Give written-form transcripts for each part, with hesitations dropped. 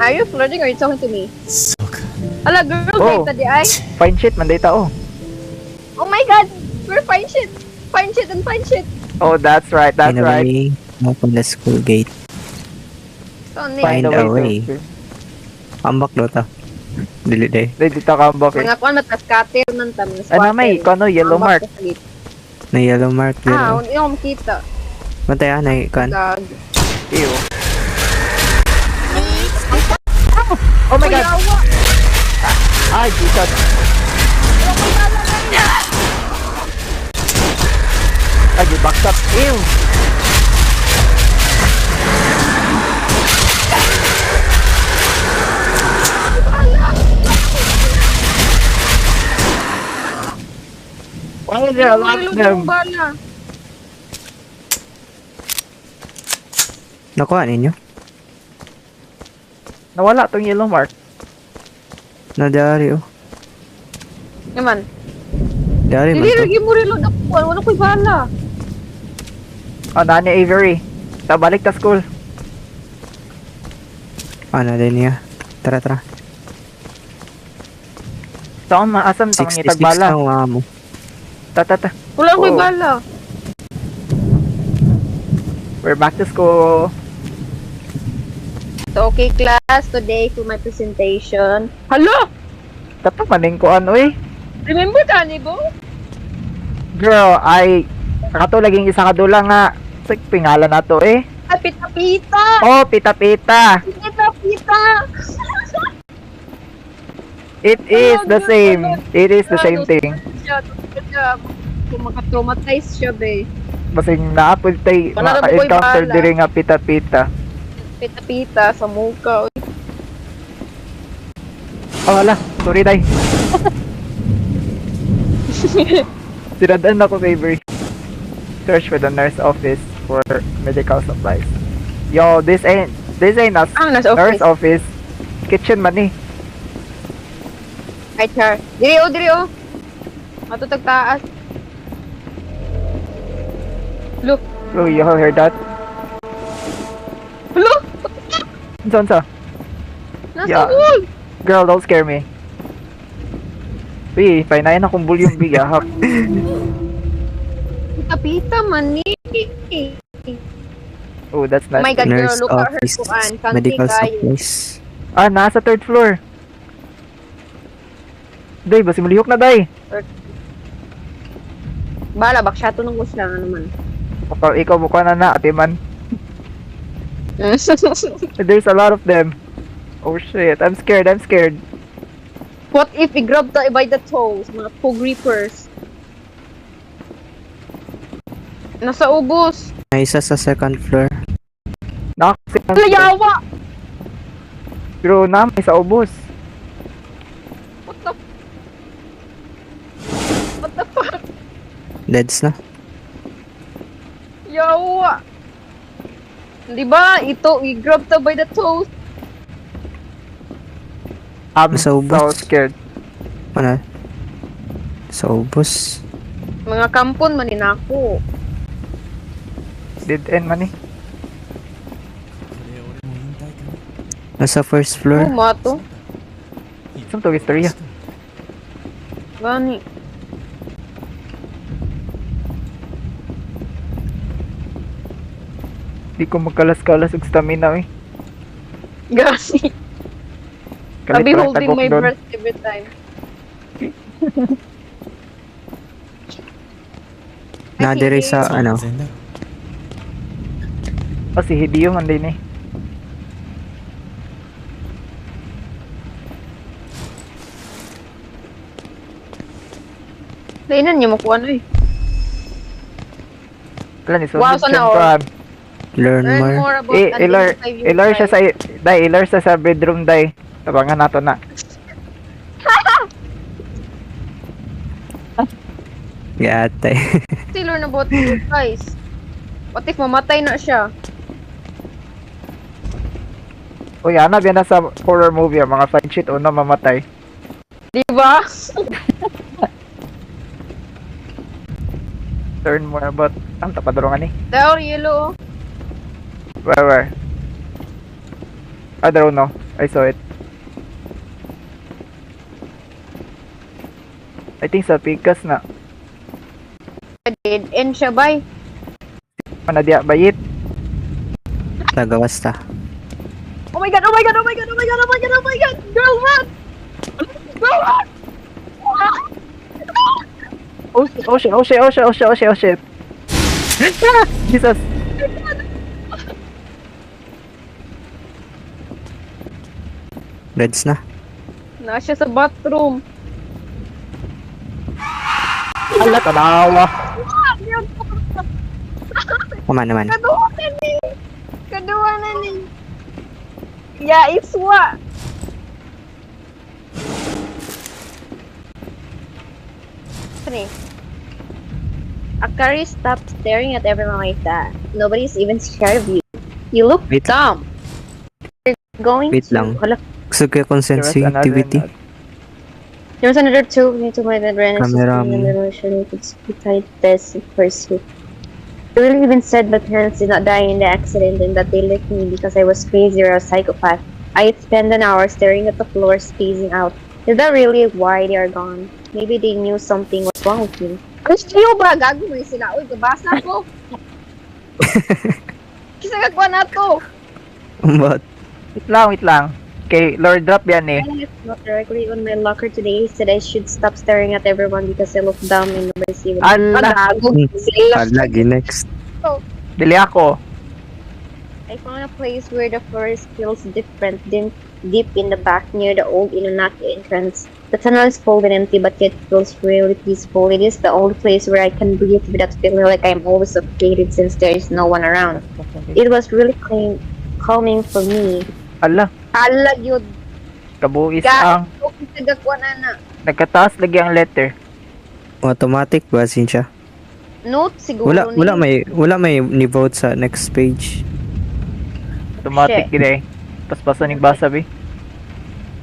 Are you flirting or you talking to me? そうか。 Ala, girl, Oh. data di ay. Fine shit, man data, oh. Oh my god! We're fine shit! Fine shit and fine shit! Oh, that's right, that's Find a right. way. Open the school gate. So, Find a way. to- Ambak daw ta. Dili day. Dito ka ba mga kuan matas cutter man tam. Ano may, ano, yellow mark. Na yellow mark Ah, dito. hindi ko makita. Matay anay kan. Gag. Ew. Oh my god! Yawa! Ay, Jesus. Ay, you backed up. Ew! Why is there a lot of them? Bala. Nakuha ninyo? Nawala tong yellow mark. Nadari oh. Naman. Dari man Dili to. lagi mo reload ako. Wala ko'y bala. Oh, nani Avery. Balik ta school. Ano din niya? Tara tara. Saan maasam tong 66 itagbala. lang mga mo. Ta. Wala ko'y Oh. bala. We're back to school. So, okay class, today for my presentation. Hello! Tapos maning ko ano eh. Remember Canibo? Girl, ay katulaging isa kadula nga. Sa pingalan na to eh. Ah, pita-pita! Oh, pita-pita. Pita-pita! It is the same. It is the same thing. Siya, kung makatraumatize siya, be. Basing naapod tay Wala na po ko'y maka-encounter bala. diri nga pita-pita. Pita-pita sa mukha. Oh, wala. Sorry, day. Sinadaan ako, Avery. Search for the nurse office for medical supplies. Yo, this ain't a Nasa nurse office. office. Kitchen man eh. Ay, char. Diri o. Matutag taas. Look. Oh, you heard that? Look! Saan sa? Nasa Yeah. wall! Girl, don't scare me. Uy, painayin akong bulyong bigahak. Pita-pita man ni. Oh, that's Oh not. my God, girl, Nurse look at her office. kuan. Kanti Medical kayo. supplies. Ah, nasa third floor. Day, basi malihok na, day. Bala, baksya to ng gusto lang naman. Ikaw mukha na ate man. There's a lot of them. Oh shit, I'm scared. What if we grab tayo by the toes, mga pug reapers? Nasa ubos. May isa sa second floor. Layawa! Pero na, may sa ubos. What the fuck? Deads na. Yawa! Di ba? Ito, we grab tayo by the toes. I'm Nasa so ubos. scared. Ano? Sa ubos. Mga kampon manin ako. Dead end man eh. これ俺も引退かな。 Nasa first floor. Oh, mato. Saan to istorya? Gani. Di ko magkalas-kalas og stamina eh. Gani. I'll Kalit be parang holding tagok my doon. breath every time. Nadiri sa そう ano. 全だろ。 Oh, si Hideo man din eh. Lainan niyo makuha na eh. Wala ni Wow, sana all. Kuan. Learn Learn more. more about Ilar siya sa ilar siya sa bedroom day. Tabangan nato na. Yate. Still learn about you guys. What if mamatay na siya? Uy, ana biya na sa horror movie ang mga fight shit una mamatay. Di ba? Learn more about ang tapadrongan ni. Down yellow. Where? I don't know. I saw it. I think sa Pikas na. Dead end siya, bay. Mana dia bayit. Tagawas ta. Oh my god, oh my god, oh my god, oh my god, oh my god, oh my god! Girl, run! Girl, run! Oh shit, oh shit, oh shit, oh shit, oh shit, oh shit, oh shit. Ah, Jesus. Reds na. Nasa sa bathroom. Ala, tanawa. Kuma naman. Kaduwa na ni. Kaduwa na ni. Ya, iswa. Honey. Akari, stop staring at everyone like that. Nobody's even scared of you. You look Wait. dumb. You're going Wait to... lang. Hala, Gusto ko yung There was sensitivity. there was another two. We need to my bed right next to Camera me. mo. And then we could speak like this in person. They really even said my parents did not die in the accident and that they left me because I was crazy or a psychopath. I spent an hour staring at the floor, spacing out. Is that really why they are gone? Maybe they knew something was wrong with me. Gusto ba? Gago mo sila. Uy, gabasa ko. Kisa gagwa na to. But, Wait lang. Okay, Lord drop yan eh. I left not directly on my locker today. He said I should stop staring at everyone because I look dumb and nobody's even... Ala, lagi next. dili ako. I found a place where the forest feels different, deep in the back near the old Inunaki entrance. The tunnel is cold and empty, but yet feels really peaceful. It is the only place where I can breathe without feeling like I'm always suffocated since there is no one around. It was really calming for me. Ala, Ala yun. kabuis Ga- ang Okay, tagakwa na na. nagkataas lagi ang letter. Automatic ba, Cynthia? Note siguro Wala may ni-vote sa next page. Automatic Shit. gid eh. Paspasan ning basa bi.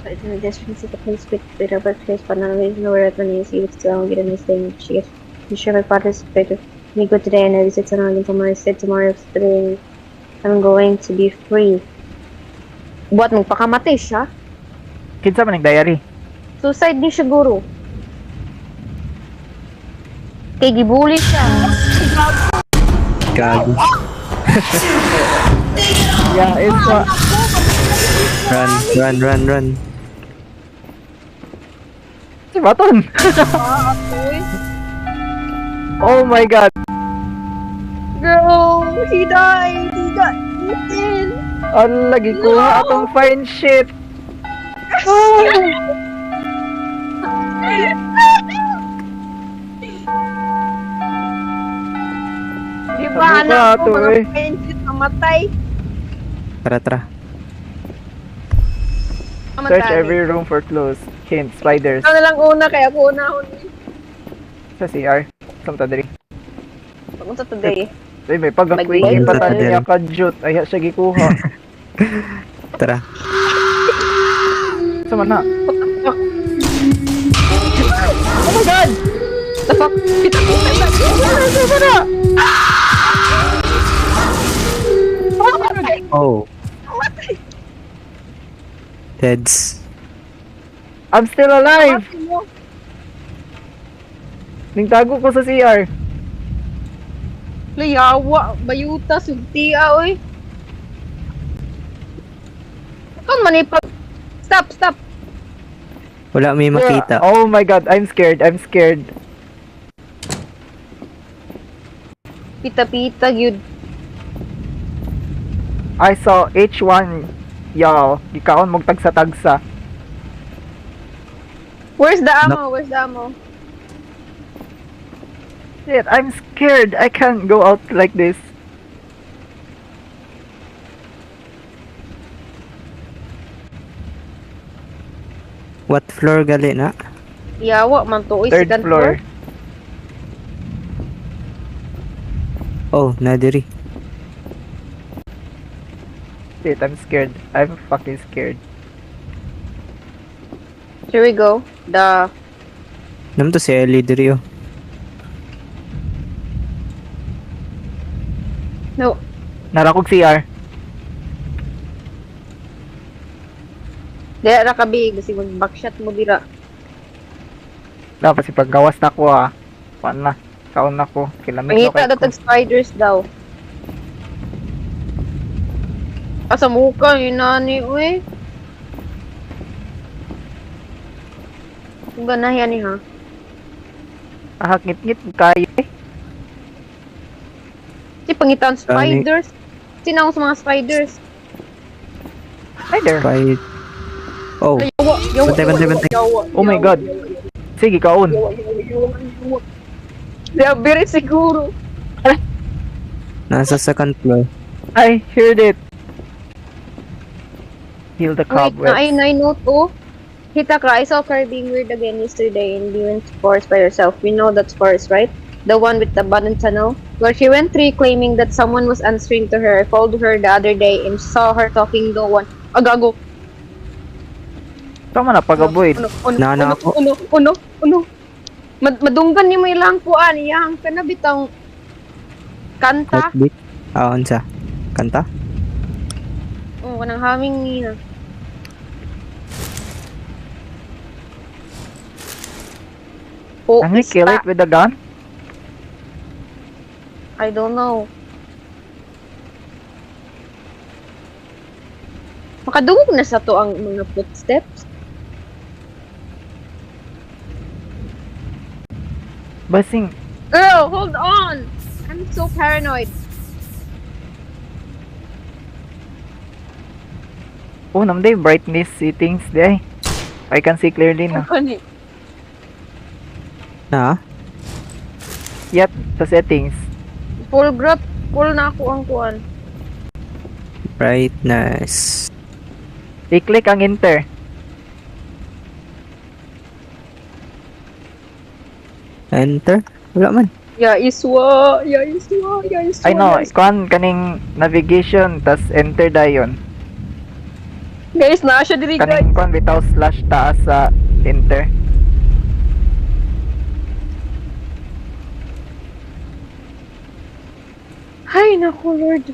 It's in the distance at the place with but place, but none of it nowhere at the name. See, it's still get anything. She gets. I'm sure my father's better. Me go today and I visit tomorrow until tomorrow. I said tomorrow today I'm going to be free. Buat mong pakamatay siya? Kinsa man ning diary? Suicide ni siguro. Kay gibuli siya. Gago. Yeah, it's Run. si Baton. Oh my god. Girl, he died. He got eaten. Ala, gikuha atong fine shit. Di ba Sabi anak ka, ko, to, mga eh. friendship namatay. Tara. Search every room for clues. Hint, spiders. Ano na lang una, kaya ako unahon. Sa CR. Samta diri. Pagpunta today. Ay, may pag-quick Mag-wait pa pa tayo din. niya ka-jute. Ay, siya gikuha. Tara. Sama na. Oh my god! The fuck? Sama na! Oh. Heads. I'm still alive! Ningtago ko sa CR. Layawa, bayuta, sugtia, oy. Kung manipag... Stop! Wala may makita. Oh my god, I'm scared. Pita-pita, yun. I saw H1. Y'all, gikaon mong tagsa-tagsa. Where's the ammo? Shit, I'm scared. I can't go out like this. What floor gali na? Yawa, man to, oy. Third Second floor. Oh, nadiri. Shit, I'm scared. I'm fucking scared. Here we go. Naman to si Ellie diri oh. No. Narakog CR. Dira ra kabig kasi mag-backshot mo dira. Dapat si paggawas na ko Paano na? Kaon na ko. Kilamit na Mangita kay ko. datag spiders daw. Asa mo ka, inani, uy. Kung ganahan ni ha. Ngit-ngit kayo eh. Si pangitan spiders. Sinang sa mga spiders. Spider. Fight. Oh, Yawa, yawa, Bantay, bantay, yawa, bantay. yawa, Oh my yawa, God. yawa, yawa, Sige, kaon. yawa, yawa, yawa, yawa. Sabi siguro. nasa second floor. I heard it. Heal the Wait, cobwebs. I know to. Hitaka, I saw her being weird again yesterday in Demon's Forest by herself. We know that's Forest, right? The one with the abandoned tunnel. Where she went through claiming that someone was answering to her. I followed her the other day and saw her talking to one. Agago. Tama na, pag-avoid. Nana ako. Madunggan ni mo ilang kuan. Iyang ka na bitang kanta. Heartbeat. Unsa? Kanta? Oh, kanang haming ni na. Oh, Can we kill it with a gun? I don't know. Makadungog na sa to ang mga footsteps. Basing. Girl, hold on! I'm so paranoid. Oh, namday brightness settings day. I can see clearly na. Ano? Na? Yep, sa settings. Full na ako ang kuan. Brightness. I-click ang enter. Enter? Wala man. Ya iswa. I know, kaning navigation tas enter dayon. Guys, na siya diri guys. Kaning kuan bitaw slash taas sa enter. Hay naku Lord.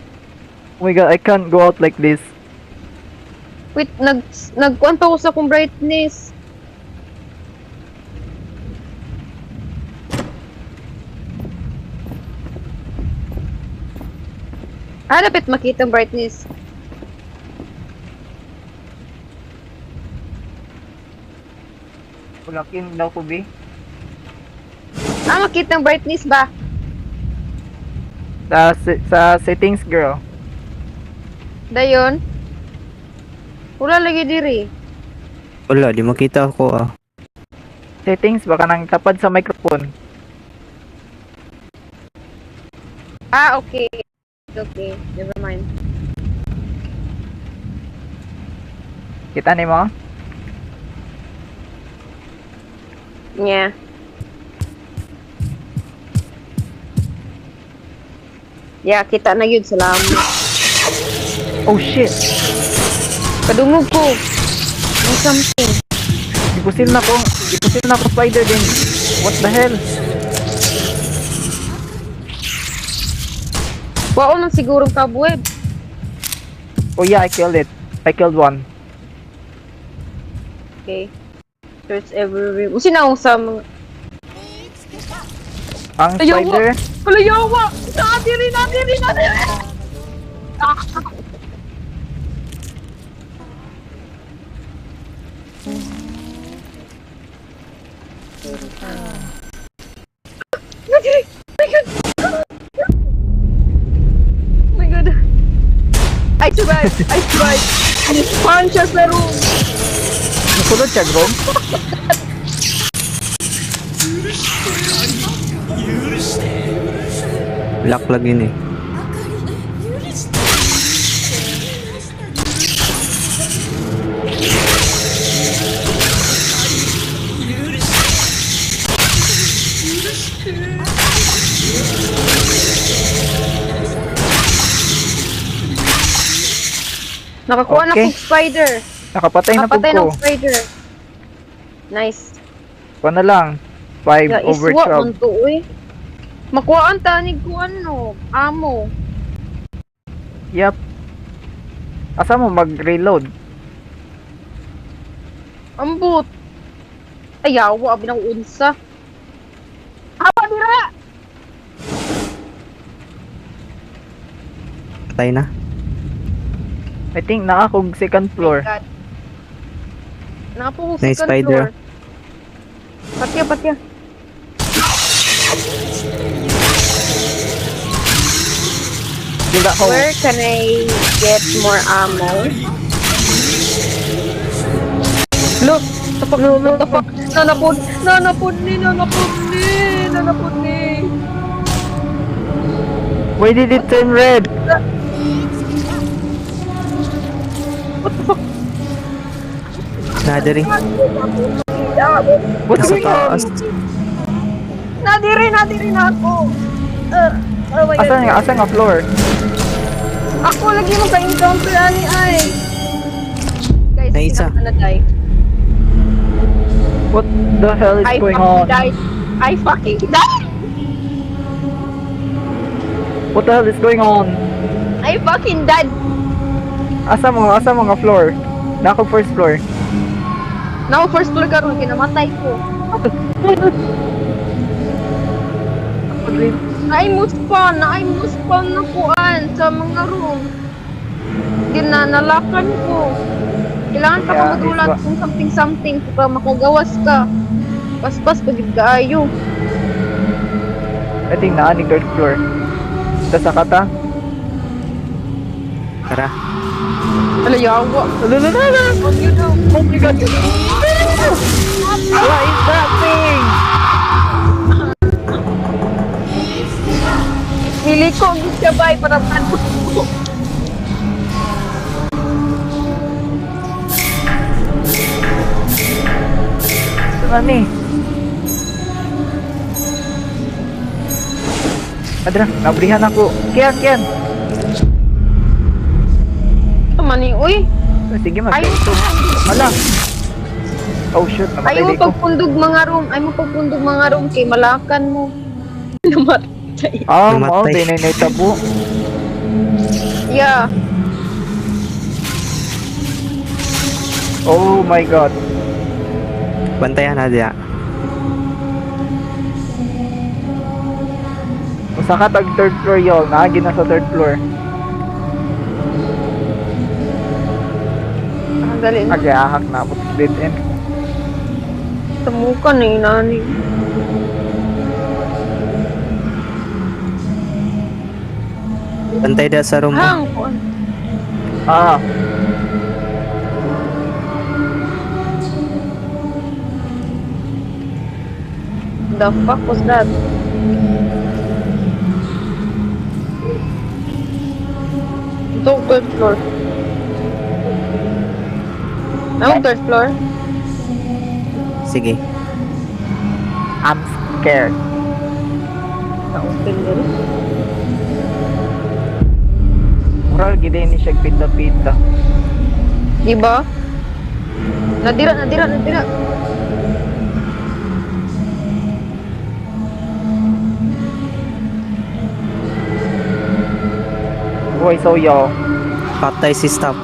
Oh my god, I can't go out like this. Wait, nagkuan pa ko sa kong brightness. Dapat makita ang brightness. Ulakin daw ko bi. Makita ang brightness ba? Sa settings girl. Dayon. Wala lagi diri. Wala, di makita ako Settings baka nang tapad sa microphone. Okay. Okay, never mind. Kita ni mo? Yeah. Yeah, kita na yun. Salamat. Oh shit. Kadungog ko. May something. Ipusil na ko spider din. What the hell? Wow, nang sigurong cobweb. Oh yeah, I killed it. I killed one. Okay. Search everywhere. Sinaw sa mga... Ang Ayaw, spider. Kalayawa! Nadiri! Oh my god! I survived! Punch us na room! Nakulod siya, Grom. Lock yun eh. Nakakuha na Okay. kong spider! Nakapatay na po Nakapatay ko. ng spider! Nice. Kuha na lang. 5 Ya, over iswa 12. man to, uy. Makuhaan tanig ko ano, amo. Yup. Asa mo mag-reload? Ambot. Ayawa, abi ng unsa. Awa dira! Patay na. I think naa kog second floor. God. Napo, May second spider. floor. Patya, patya. Sila ko. Where can I get more ammo? Look! Tapak, tapak! Nanapod! Nanapod ni! Nanapod ni! Nanapod ni! Why did it turn red? Nadiri. What's Nasa going on? taas. Nadiri na ako! Oh my God. Asan nga floor? Ako lagi mo ka-encounter ani ay! Guys, Na isa. na die. What the hell is I going fucking on? died! I fucking died! What the hell is going on? I fucking died! Asa mga floor? Nako first floor. Now first floor karon kinamatay ko. Naay mo spawn na kuan sa mga room. Ginanalakan ko. Kailangan ka Yeah, magulat is kung something para makagawas ka. Paspas pagid kaayo. I think naa ni third floor. Sa kata. Tara. Ala yawa. Lalalala! What you do? Oh my god! What is that thing? Hili ko gid siya bay para manod ko. Ano ni? Adra, nabrihan ako. Kian. Mani uy. Sige, Ay, mag-ito. Hala. Oh shoot, ay namatay mo di ko. pagpundog mga room. Ay mo pagpundog mga room kay malakan mo. Namatay. Mao Namatay. din ay tabo. Yeah. Oh my god. Bantayan na diya. Usa ka tag third floor yo, naagi na sa third floor. Ang galing. Agahak na ako dead end. Temukan na inani. Bantay diya sa room mo. Hang kuan. Ah, The fuck was that? Ito, third floor. Anong third floor? Sige. I'm scared. Na-open din. Moral gid ni siya pita-pita. Diba? Nadira. Boy, so yo. Patay si stop.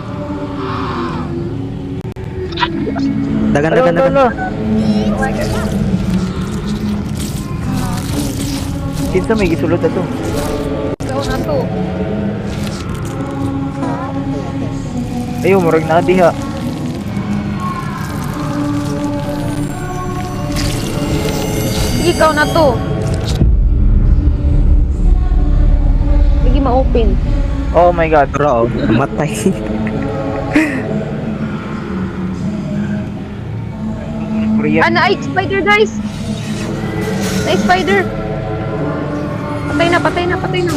Dagan. Hello. Oh my God. Kinsa may gisulod ato? Ikaw na to. Ayo, murag na diha. Sige, ikaw na to. Sige, ma-open. Oh my god. Bro, namatay. Korea. Ay, spider guys! Ay, spider! Patay na.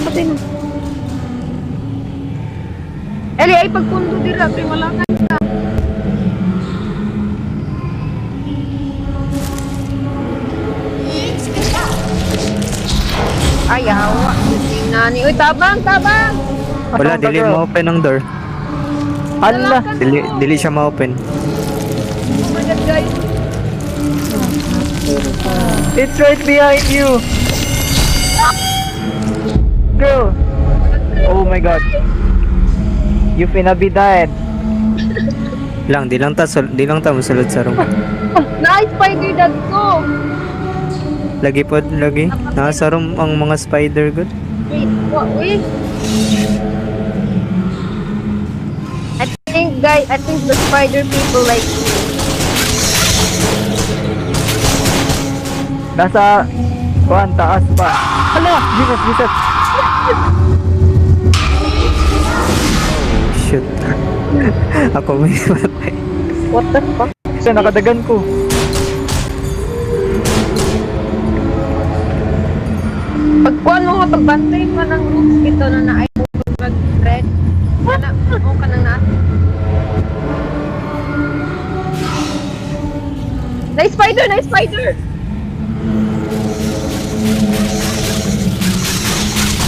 Eli, ay pagpundo dira, pre, malakan ka. Ay, awa. Nani. Uy, tabang! Wala, dili ma-open ang door. Hala. Nalakan mo. Dili siya ma-open. Oh my God, guys. It's right behind you. Girl. Oh my god. You finna be dead. Di lang ta musulod sa room. Nice spider dad ko! Lagi. Nasa room ang mga spider good. Wait, what? Wait. I think the spider people like me. Nasa kuan taas pa. Hala, Jesus. Shoot. Ako may matay. What the fuck? Kasi nakadagan ko. Pagkuhan mo nga, pagbantay mo ng rooms dito na na-ay mo mag-red. O ka nang na. Nice spider! Nice spider!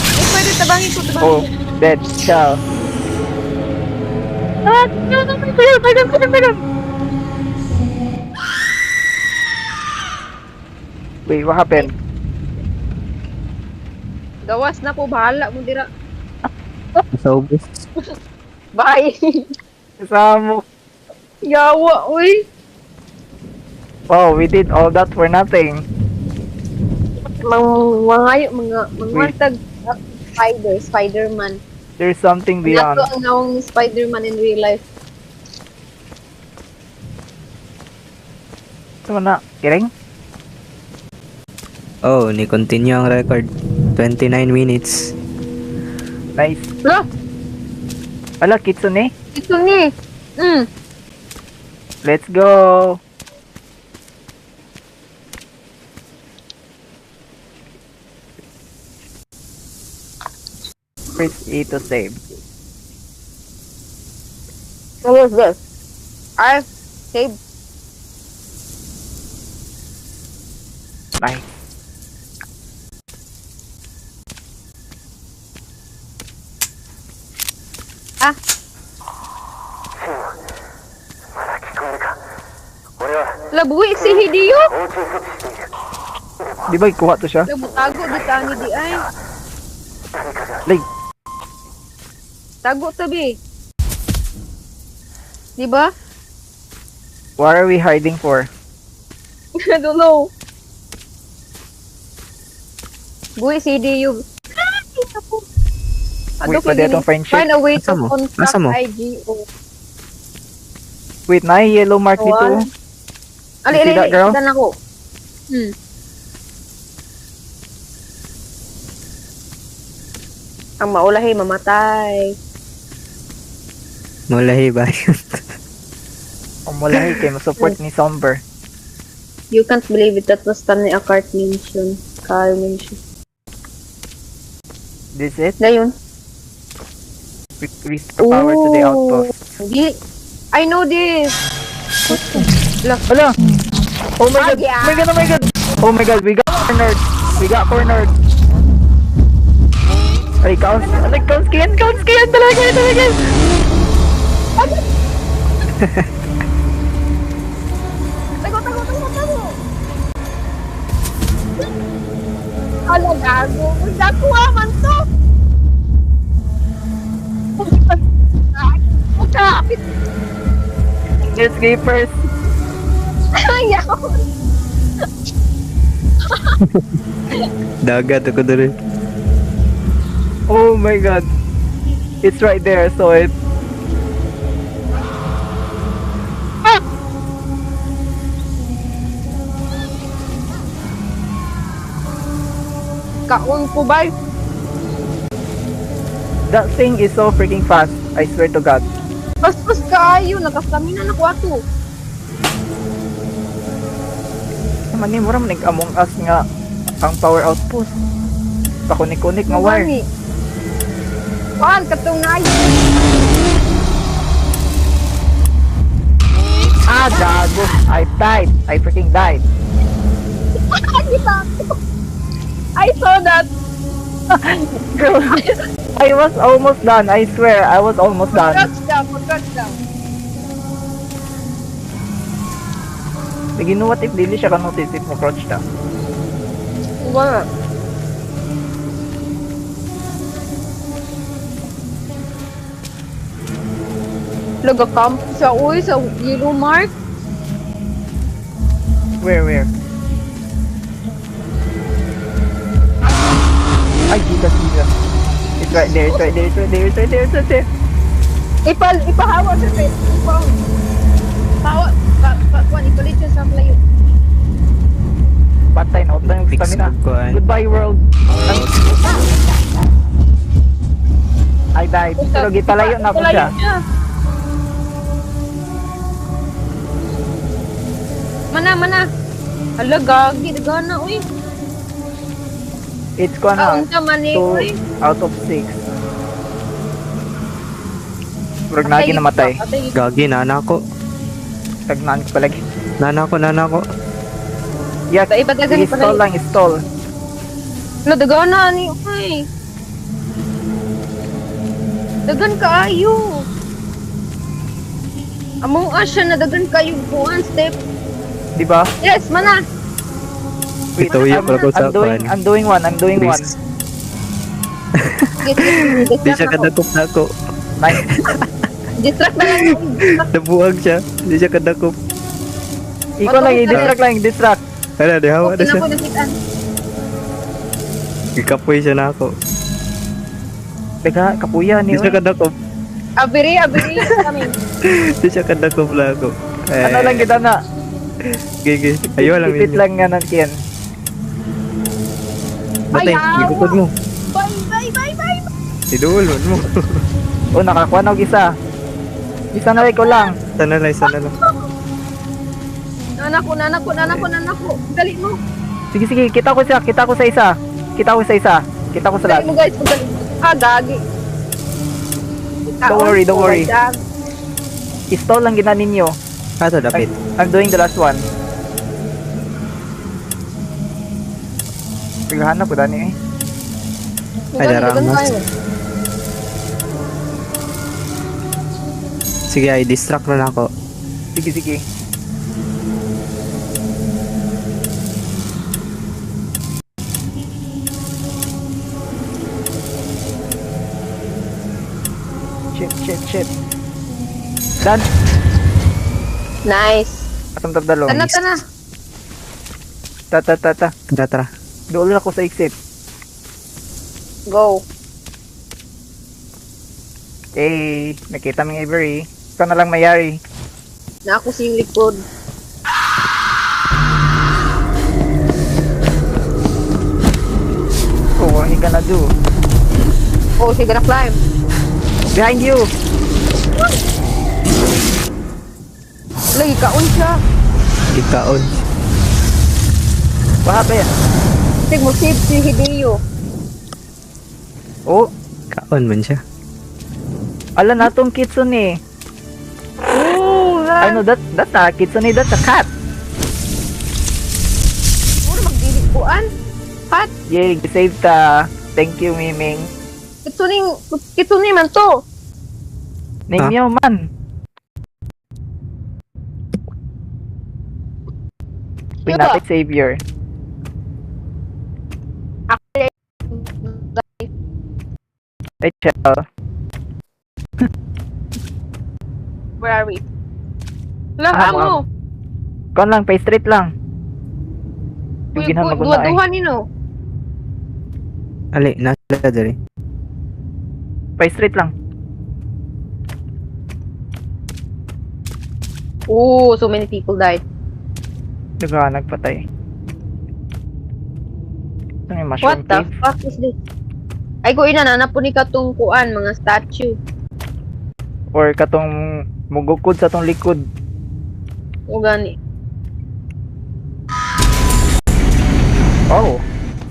Nice spider, tabangin ko. Oh, dead. Ciao. Pardon. Wait, what happened? Gawas na po, bahala mo dira. Sa ubos. Bye! Kasama mo. Yawa, uy! Wow, we did all that for nothing. Mga tag Spider-Man. There's something beyond. Nato ang nawang Spider-Man in real life. Ito na, kiring? Oh, ni continue ang record. 29 minutes. Nice. Bro, Ala, kitsune. ito ni. Let's go. Press E to save. What was this? I saved. Nice. Labuhi si Hideo. Di ba ikuha to siya? Tago dito ni di ay. Like, Tago tabi. Di ba? what are we hiding for? I don't know. Buhi si Hideo. Wait, pwede itong friendship? Find a way to Asa mo? contact Asa mo? IGO. Wait, na yellow mark dito. Ali, You see that, girl? Dan ako. Ang maulahi, mamatay. Mulahi ba yun? Umulahi kayo, support ni Somber. You can't believe it. That was Stanley Akart mention. Carl mention. This it? Dayun. Restore power to the outpost. I know this. Hala! Oh my god! yeah. Oh my god! Oh my god! Oh my god! We got cornered! Ay, counts skin! Talaga! Tago! Ala, gago. Magdakuha man to. Kapit. Escapers! Ayaw. Dagat ako doon. Oh my god! It's right there, so it... Kaon ko ba? That thing is so freaking fast, I swear to god. Pas kayo. Nakastamina na ko ato. Naman ni mura manig Among Us nga ang power outpost. Pakunik-kunik nga wire. Kuan, katong na Ah, gago! I died! I freaking died! I saw that. Girl, I was almost done, I swear, I was almost done. Touchdown. Like, you know what if dili siya ka-notice if mo crouch ta? Wala. Nag-camp siya, uy, sa yellow mark. Where? Ay, dito. It's right there. Ipahawa sa face. Pahawa. Kuan, ipalit siya sa playo. Patay na, out lang yung Fix stamina. ko, kuhaan. Goodbye, world. I died. Pero gipalayo na ako siya. Mana. Hala, gagi. Dagana, uy. It's gonna Unsa man eh, 2 uy. out of 6. Murag nagi namatay. Patay. Gagi, nana ko. Tagnan ko palagi. Nana ko. Yes, Sa iba dagan stall lang, stall. Hala, dagana ni, uy. Dagan kaayo. Among us siya na dagan kayo kuan step. Di ba? Yes, mana. Wait, Ito yung pala ko sa I'm doing one. Please. Di siya kadakop na ako. Nice. Distract na lang. Nabuhag siya. Di siya kadakop. Ikaw lang, i-distract. Ano, di hawa na Okay na siya. ko nakitaan. Ikapoy siya na ako. Teka, kapuya Di ni. siya kadakop. Abiri kami. Di siya kadakop na ako. Ano lang kita na. Gigi. Ayaw lang Ipit yun. lang nga nantiyan. Batay, Ayaw. gigupod mo. Bye. Idul mo. Oh, nakakuha na og isa. Isa na ko lang. Sana lang. Nanak ko. Dali mo. Sige, kita ko sa isa. Kita ko sa Dali last. mo guys, dali. Gagi. Don't worry. Stall lang gina ninyo. Kaso dapit. I'm doing the last one. Paghahanap ko dani eh. Ay, naramas. Sige, ay distract na ako. Sige. Shit. Dan, Nice. atam tabdalo. Tana. Ta. Tara. Doon ako sa exit. Go. Nakita mong Avery. Ikaw na lang mayari. Na ako sa likod. Oh, what you gonna do? Oh, she gonna climb. Behind you! Lagi kaon siya. Ikaon. What happened? Sig mo save si Hideo. Oh, Kaon man siya. ala na tong kitsune. Oh, I know that's a kitsune, that's a cat. Puro magdilikuan. Pat, Yay, save ta. Thank you, Miming. kituning man to. Name Ah. meow man. Pinatic savior. Ay, chill. Where are we? Lang Ah, amo. Kon lang, pay straight lang. Yung ginhan mo na eh. Duwa-duwa ni no. Ali, nasa dali. Pay straight lang. Oh, so many people died. Diba, nagpatay. Ito yung mushroom What the cave. fuck is this? Ay, ko inanana po ni katong kuan, mga statue. Or katong mugukod sa tong likod. O gani. Oh.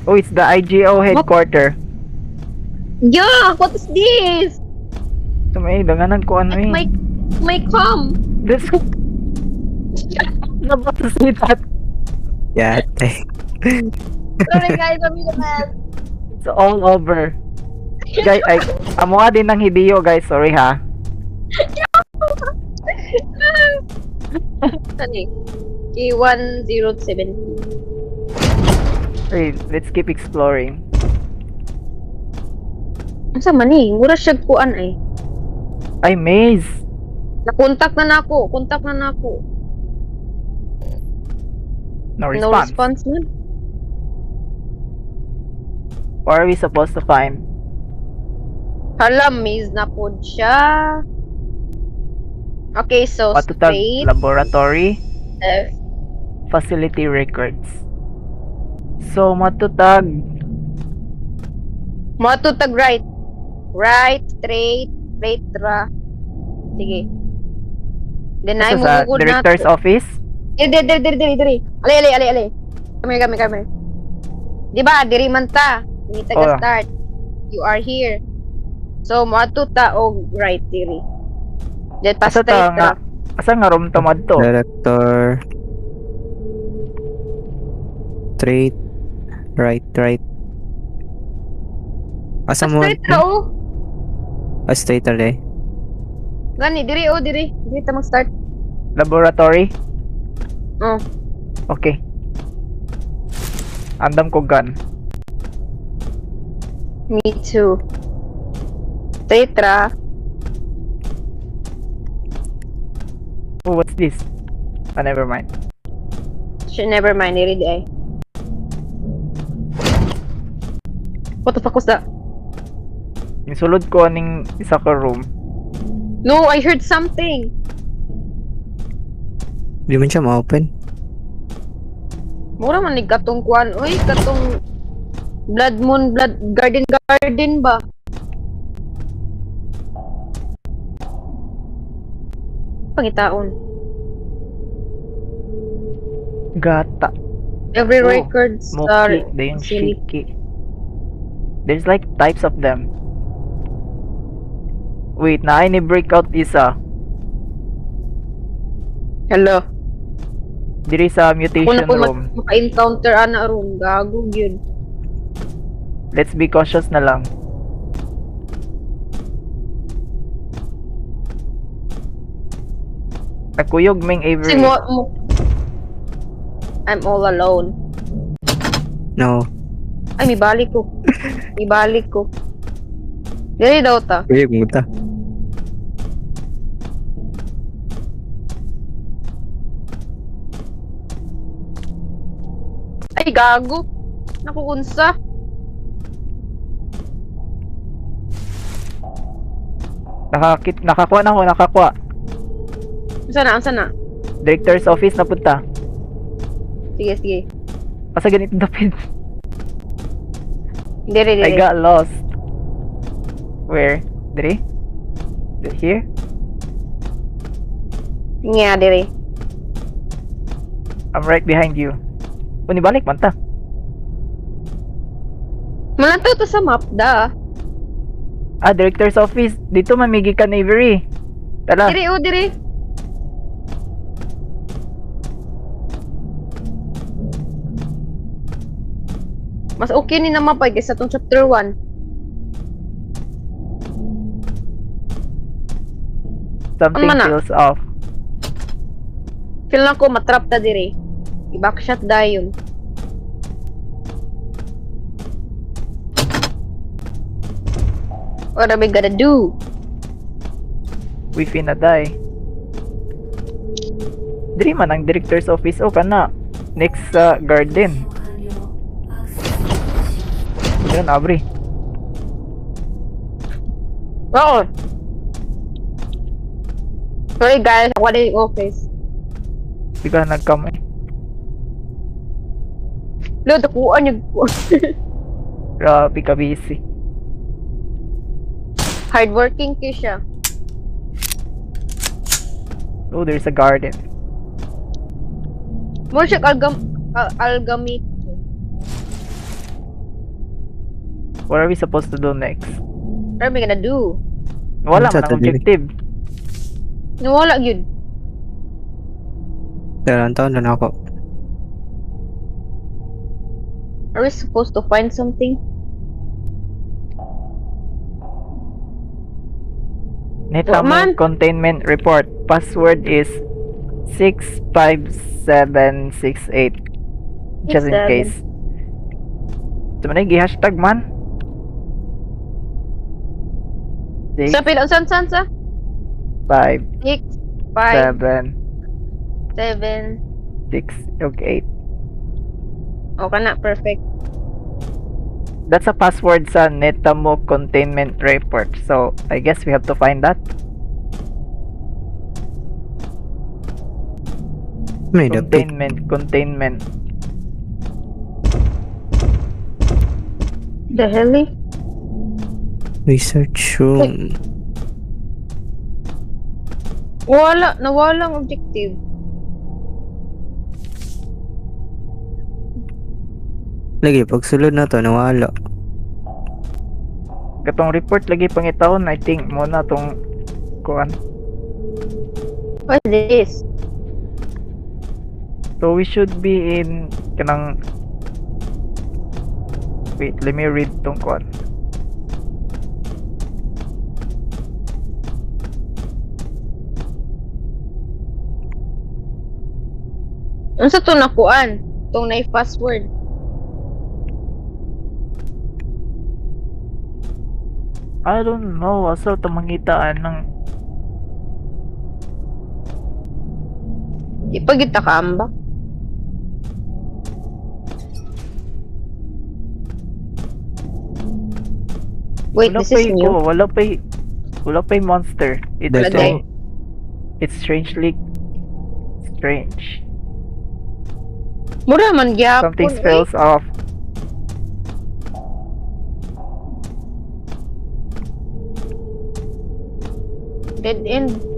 Oh, it's the IGO headquarter. Yeah, what is this? So, may danganan ko ano eh. My com. This... About to say that. Yate. Sorry guys, I'm in the mess. It's all over. Guys, amo nga din ng Hideo, guys. Sorry ha. Ano eh? K1070. Wait, let's keep exploring. Asa man eh? Mura siya kuan ay. Ay, maze. Nakontak na nako. Kontak na nako. No No response. response man. What are we supposed to find? Hala, maze na po siya. Okay, so Matutag straight laboratory left. facility records. So matutag Matutag right. Right, straight ra. Sige. Then ay asa sa mo director's office. Diri. Ali. Kami. Di ba, diri man ta. Hindi taga start. You are here. So, matuta og right diri. Then pa Asa straight ta nga ra. asa nga room to madto? Director. Straight. Right. Asa mo? Straight ra oh. Straight ali. Gani, diri oh, diri. Diri ta mag-start. Laboratory. Oh. Okay. Andam ko gun. Me too. Straight ra. Oh, what's this? Ah, never mind. Never mind, diri di ay. What the fuck was that? Insulod ko aning isa ka room. No, I heard something. Di man siya ma-open. Mura man ni katong kuan. Uy, katong Blood Moon, Blood Garden ba? Pangitaon. Gata. Every Oh, records are Moki, dayon shiki. There's like types of them. Wait, na ni breakout isa. Hello. Diri sa Kung mutation na po room. maka-encounter ana room, gago yun. Let's be cautious na lang. Nakuyog Ming Kasi Avery. I'm all alone. No. Ay, mibalik ko. Dili daw ta. Uy, pumunta. Ay, gago. Nakukunsa. Nakakuha na ako, nakakuha. Asa na? Director's office na punta. Sige. Asa ganito dapit? Diri. I got lost. Where? Diri? Here? Nga, diri. I'm right behind you. Balik man ta. Manataw to sa map, da. Ah, director's office. Dito mamigi ka na Avery. Tara. Diri. Mas okay ni na mapay kaysa tong chapter 1. Something Ano man na? feels off. Feel na ko matrap ta diri. I-backshot dayon. What are we gonna do? We finna die. Diri man ang director's office o kana. Next sa garden. Yan, abri. Oo. Sorry guys, ako na yung office. Di ka nagkamay. Lo, takuan yung Grabe ka busy. hardworking ko siya. Oh, there's a garden. Mo siya algamit. What are we supposed to do next? What are we gonna do? Wala Sa man ang tabi. objective. Nawala yun. Dalang taon na ako. Are we supposed to find something? Netamo man. containment report. Password is 65768. Just in 67. case. Ito man gi-hashtag man. Sa pila, saan sa? 5, 6, 5, 7, 7. 6, ug 8. O ka na, perfect. That's a password sa Netamo containment report. So, I guess we have to find that. May dapit. Containment. The hell eh? Research room. Nawalang objective. Lagi, pagsulod na to, nawala. Katong report lagi pangitawon, I think mo na tong kuan. What is this? So we should be in kanang wait, let me read tong kuan. Ano sa to nakuan? Itong na-password. I don't know, asa to mangitaan ng Ipagita ka amba. Wait, this is new. Wala pa'y monster. It's That's Lagay. it's strangely strange. Mura man gyapon. Something spells off. Dead end.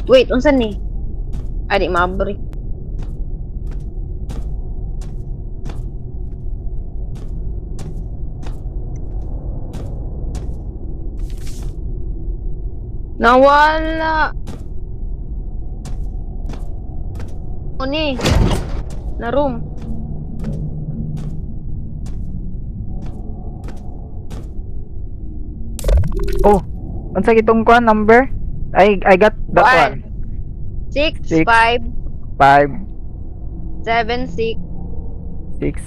Wait, unsan ni? Adi mabri. Nawala. Ni na room. Oh, unsa gitong kuan number? I got that one. 6, Six. 5, 5, 7, 6, 6.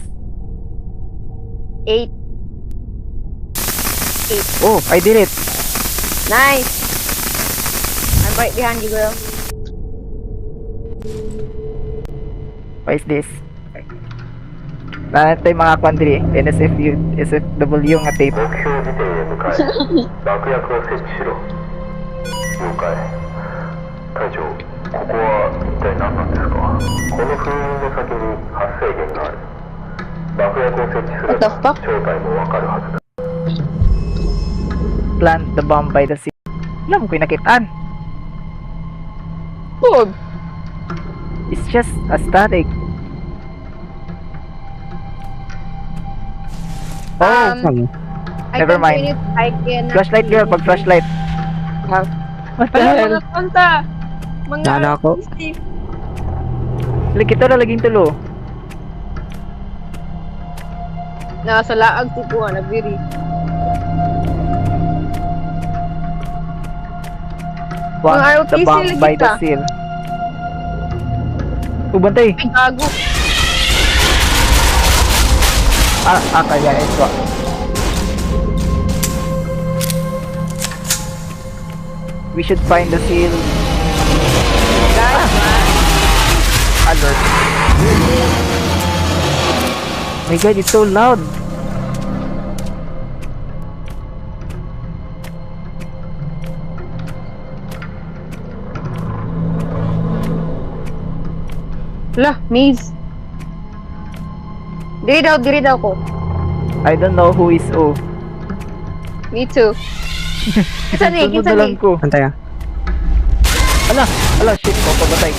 8. Oh, I did it. Nice. I'm right behind you, girl. What is this? Natin mga kuan diri. NSFU, SFW nga tape. 目標地点へ向かい爆薬を設置しろ了解隊長ここは一体何なんですかこの封印の先に発生源がある爆薬を設置すれ What the ば fuck? 正体もわかるはずだ Plant the bomb by the sea. Alam ko yung nakitaan. Good. It's just a static. Oh, Ano? Never mind. I can. flashlight girl, pag flashlight. What the Wala hell? mga konta. Mga Nana ako. Steve. Lagi ito na laging tulo. Nasa laag si Kuha, nagbiri. Plant Mga the ROTC bomb lagi by the ka. seal. Bantay. Ay, gago. Kaya ito. We should find the seal. Guys, Alert. My god, it's so loud. Lah, maze. Diri daw ko. I don't know who is who. Me too. Kinsa ni? Sunod na lang ko. Antay ah. Ala, shit ko, pabatay.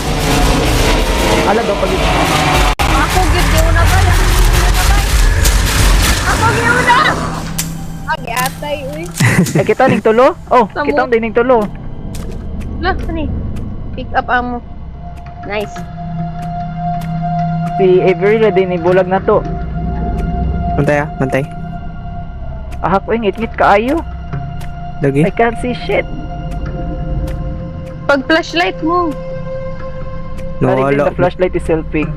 Ala, daw pag Ako gid di una ba? Ako gid una. Agi atay uy. Ay, kita ning tulo? Oh, Tamo. kita din ning tulo. Lah, kani. Pick up amo. Nice. Si Avery na din ibulag na to. Antay ah, mantay. Ahak ko yung ngit-ngit kaayo. Lagi. I can't see shit. Pag flashlight mo. Even Nawala. the flashlight is helping.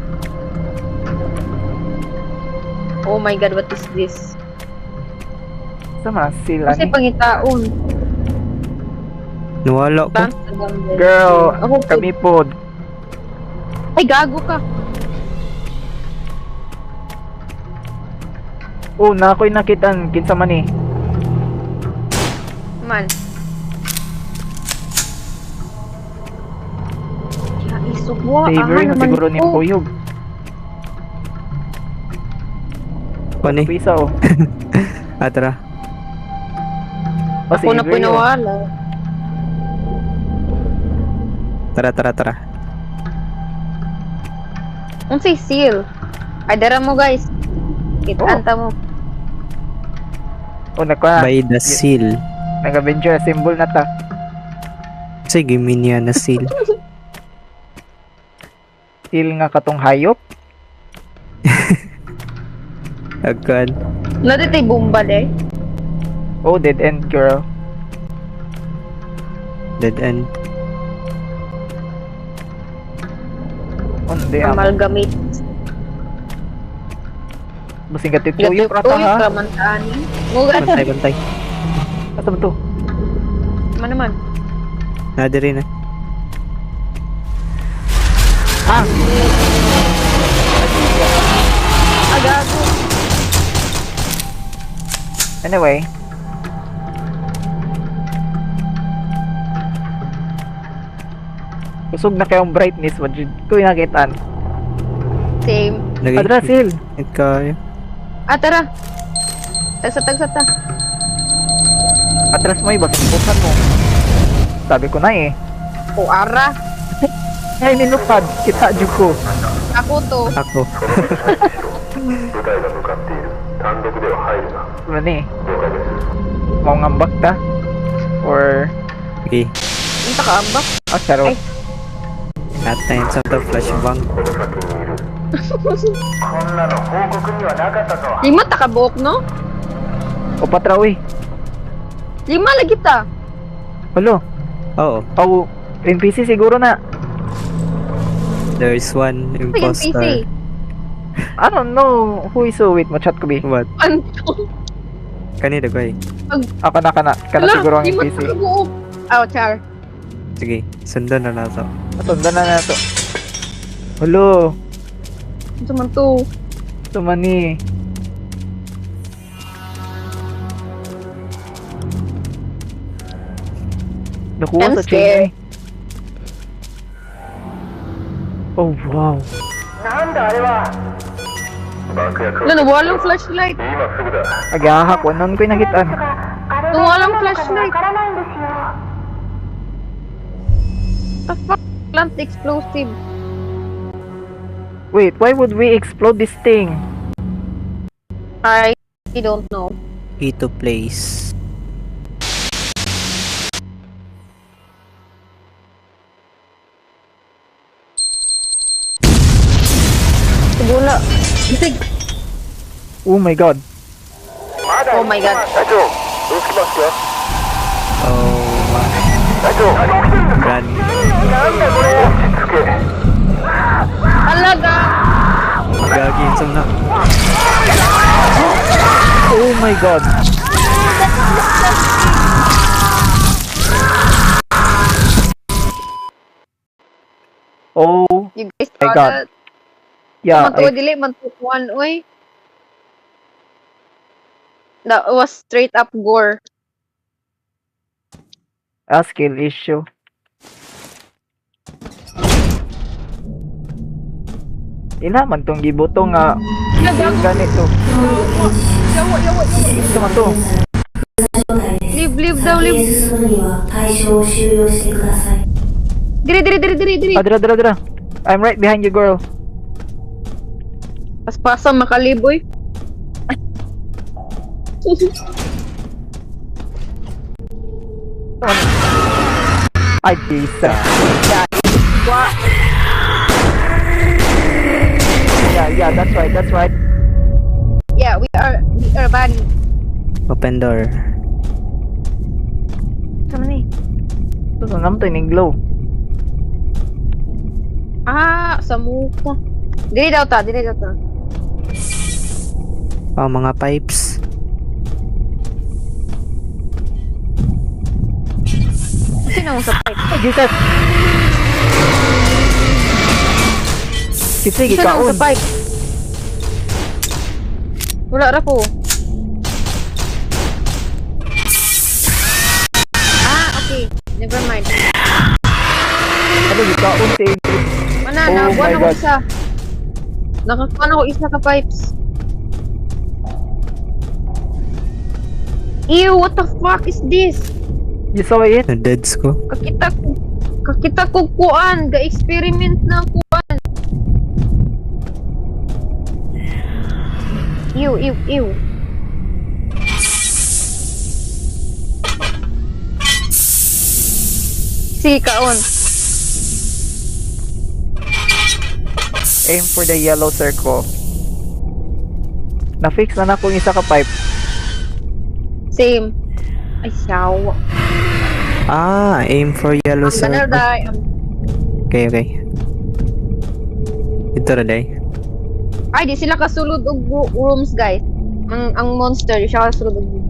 Oh my god, what is this? Sama, sila Kasi ni. pangitaon. Nawala ko. Dance na gamble. Girl, Ako, kami po. Ay, gago ka. Oh, na ako'y nakitan. Kinsa man eh. Man. Ya, isugwa. Savory na siguro ni Puyog. Pani. Pisa oh. Tara. Oh, Ako na po savory oh. nawala. Tara. Ang say seal. Ay, dara mo guys. Kitanta mo. Oh, naka. By the seal. Nag-Avenger symbol na ta. Sige, minya na seal. Seal nga katong hayop. Agad. Naditay bomba de. Oh, dead end girl. Dead end. Oh, hindi ako. Amalgamate. Basing ka tituyo rata Tuyok ha. ka man tani. Mugat. Bantay. Asa ba to? Man naman. Nadiri na. Ah! Agago. Anyway. Kusog na kayong brightness. What did ko nakitaan? Same. Adra, Sil. Kaya. Tara. Tagsa ta. Atras mo iba. Simpukan mo. Sabi ko na eh. O ara. Ay, minupad. Kita dyan ko. Ako to. Ako. 部隊が向かっている。単独では入るな。 Ano ni? 了解です。 Mau ngambak ta? Or... Okay. Punta ka amba. Ah, charo. Ay. At times of the flashbang. この先にいる。こんなの報告にはなかったぞ。 Lima ta ka buok no? O patrawi. Lima lagi ta. Halo. Oo. Oh, NPC siguro na. There's one Sige, imposter. PC. I don't know who is so wait mo chat ko bi. What? Anto. Kanina ko eh. Ako na kana siguro ang Lima NPC. ta ka buok. Oh, char. Sige, sundan na nato. Sundan na to. Halo. Ito man to. Tumani. Nakuha I'm sa scared. chain eh. Oh wow. なんだあれは。爆薬を。 Ano, walang flashlight. 今すぐだ。 Agahak wanon ko'y nakitaan. Walang flashlight. The fuck? Plant explosive. Wait, why would we explode this thing? I don't know. Ito place. Sigula. Bisig. Oh my god. Oh my god. 隊長、どうしますか。 Oh my. 隊長、何起きてるんですか。 Run. なんだこれ。落ち着け。 Alaga. Gagi yung na. Oh my god. Oh You guys My saw God. that? yeah, Mantuwa dili, mantukuan, oy. That was straight up gore. a skill issue. Ila man tong gibuto nga ganito. Yawa, yawa, yawa. Ito man to. Leave daw, leave. すぐには対象を終了してください。 Diri. Dra. I'm right behind you, girl. Paspasang makaliboy. Ay, Jesus. Yeah, that's right. Yeah, we are bunny. Open door. Sama ni. Ito naman to, yung glow. Sa muka. Dili daw ta. Oh, mga pipes. Sino mo sa pipe? Ay, Jesus! Sige, Sino mo kaon. sa pipe? Wala ra ko. Okay. Never mind. Ano, kaon si Ingrid. Mana, Oh nakakuha my na ko God. isa. Nakakuha na ko isa ka pipes. Ew, what the fuck is this? You saw it? Na-deads ko. Kakita ko kuan, ga-experiment na kuan. Ew. Sige, kaon. Aim for the yellow circle. Na-fix na kung isa ka pipe. Same. Ay, siyaw. Aim for yellow I'm gonna circle. die. Okay. Ito na day. Ay, di sila kasulod og rooms, guys. Ang monster, di siya kasulod og rooms.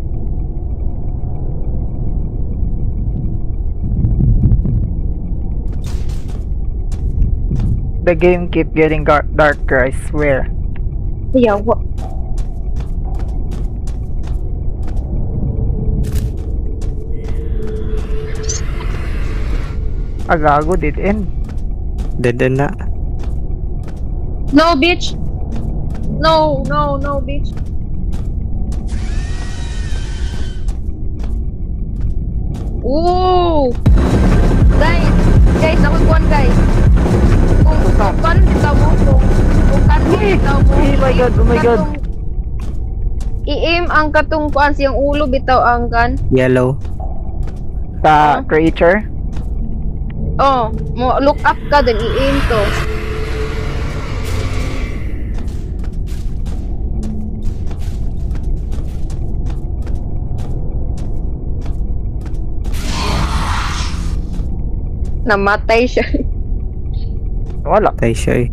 The game keep getting darker, I swear. Yeah, what? Agago, did end. Dead na. No, bitch. No, bitch. Ooh! Guys, ako kuan, guys. Kung paano kita mo, kung paano kita mo. Oh my God, oh my God. I-aim ang katong kuan, siyang ulo, bitaw ang kan. Yellow. Sa creature. Oh, mo look up ka, then i-aim to. Namatay siya. Wala. Patay siya eh.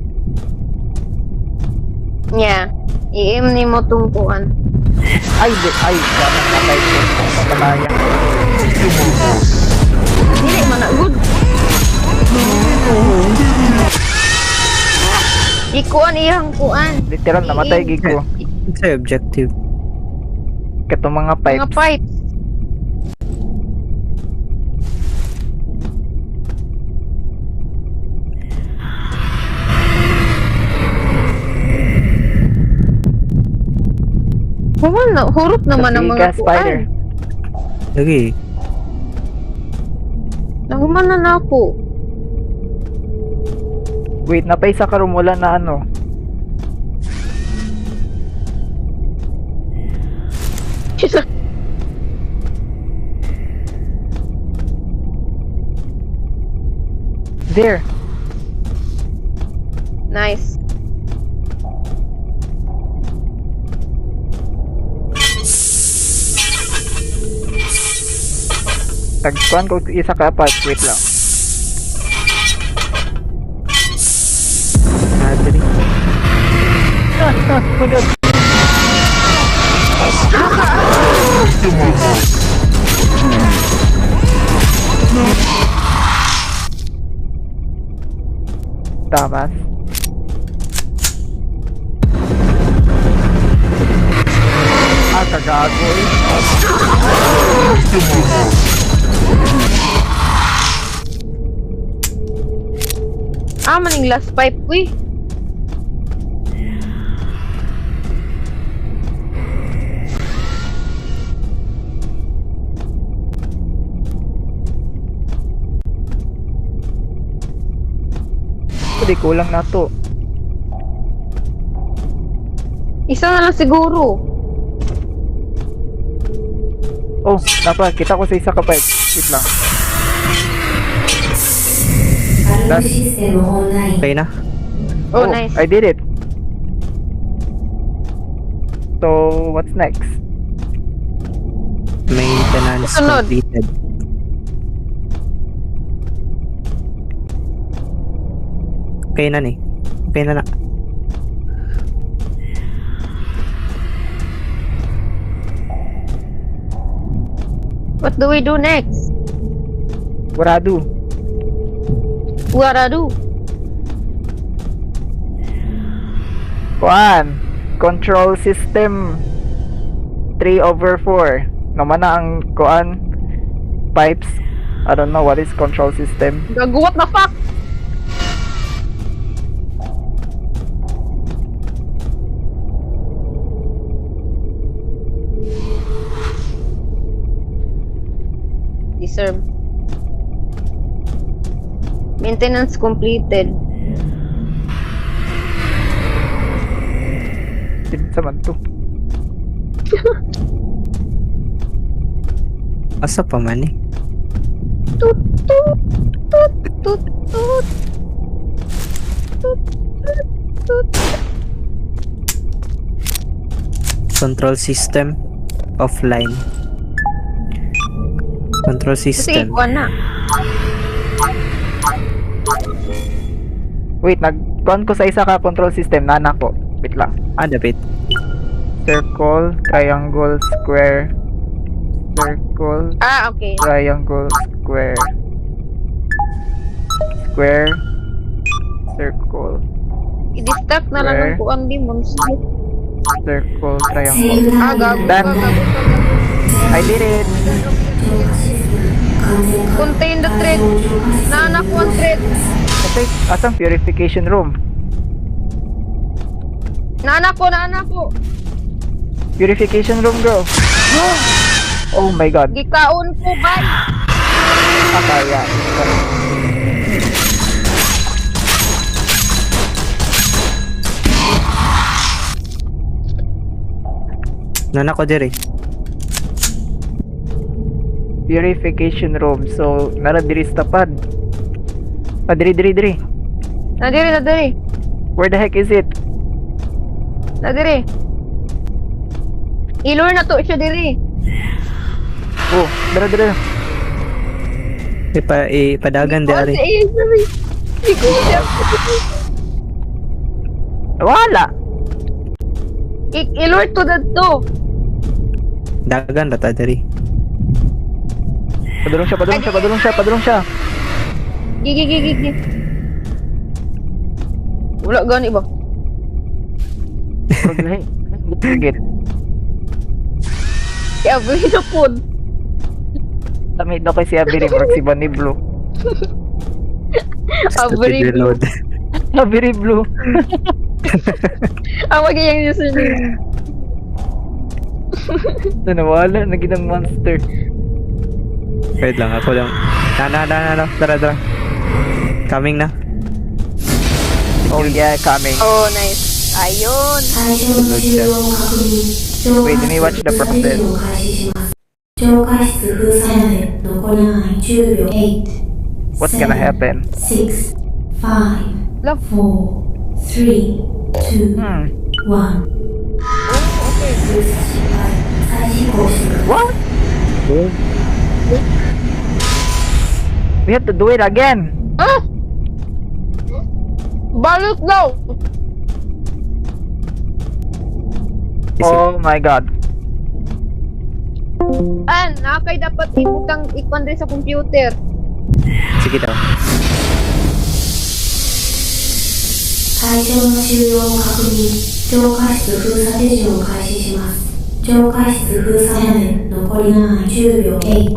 Yeah. I-aim ni mo tong kuan. Ay, patay ko. Patalaya. Dili man na good. Ikuan iyang kuan. Literal, namatay gig ko. It's a objective. Katong mga Mga pipes. pipes. Hurot naman ang mga Gas spider. kuan. Lagi. Nahuman na ako. Wait, napay sa karum wala na ano. There. Nice. Tagkuhan ko isa ka pa. Wait lang. Adri. Oh my God. Tamas. Kagago eh. Maning last pipe, uy. Hindi, kulang na to. Isa na lang siguro. Oh, kita ko sa isa ka pa. Wait lang. アラームシステムオンライン Okay na? Oh, nice. I did it. So, what's next? Maintenance Sunod. Okay na ni. Okay na na. What do we do next? Warado. What I do? Kuan. Control system 3/4. Naman na ang kuan. Pipes. I don't know what is control system. Gago, what the fuck? Deserve. Maintenance completed. Sa man to. Asa pa man eh. Tut tut tut tut tut. Tut tut tut. Control system offline. Control Kasi system. ikuan na. Wait, nag-kuan ko sa isa ka control system. Nana ko. Wait lang. Dapat. Circle, triangle, square. Circle, Ah, okay. triangle, square. Square. Circle, I-distract na lang ang kuan demons. circle, triangle. Save Ah, line. gago. Done. I did it. Contain the thread. Naanak ko ang thread. Kasi, asang purification room? Naanak ko. Purification room, bro. Oh my god. Gikaon ko, bay. Kaya. Nana ko diri. Purification room. So, nara diri sa tapad. Diri. Nadiri. Where the heck is it? Nadiri. Ilor na to siya diri. Oh, dara. Ipadagan dari. Ikaw siya. Wala. Ilor to to. Dagan rata dari. Padulong siya. Gigi. Wala gani ba? Git. Kaya bili na po. Tamid na kay si Abiri, si Bunny Blue. Abri blue. Reload. Abiri Blue. Ang magiging username. Nawala, naging monster. Wait lang, ako lang. Na. Tara. Coming na. Oh yeah, coming. Oh, nice. Ayun. 対象の終了を確認。 Wait, let me watch the process. を開始します。超過室封鎖まで残りない10秒。8 What's gonna happen? 6 5 Look. 4 3 2 1 Okay. 封鎖失敗。再試行してください。 What? We have to do it again. Ah! Balot daw! Oh my god. Nakay dapat ibutang ikwan rin sa computer. Sige daw. 対象の終了を確認。超過室封鎖手順を開始します。超過室封鎖まで残りない10秒。8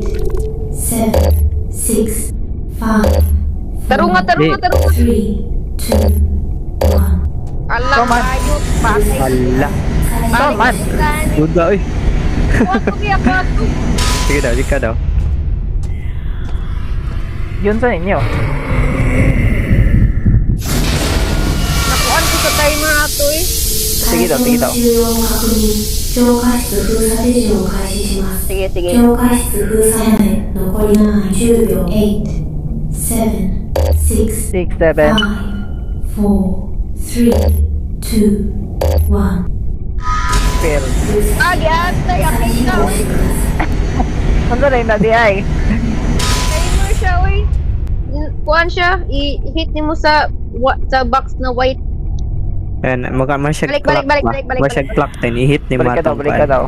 7 6 5 Tarunga. 3 2 1 Alam, Come on. ayot. Bakit? Hala. Come on. Good daw eh. Kuwan ko kaya kato. Sige daw. Yun sa inyo. Nakuan ko sa timer ato eh. Sige daw. 終了を確認。超過室封鎖手順を開始します。 Sige. 超過室封鎖まで残りない10秒。8 7 6 6, 7. 5 4 3 2 1 Fail. Gyantay. Akin na eh. Ano rin na di ay? Timer siya eh. Kuan siya. I-hit ni mo sa sa box na white. Ayan, mag-check Balik, clock balik, ba? balik, balik, Ma-check clock 10, i-hit ni Balik ka daw, Matong. balik ka daw.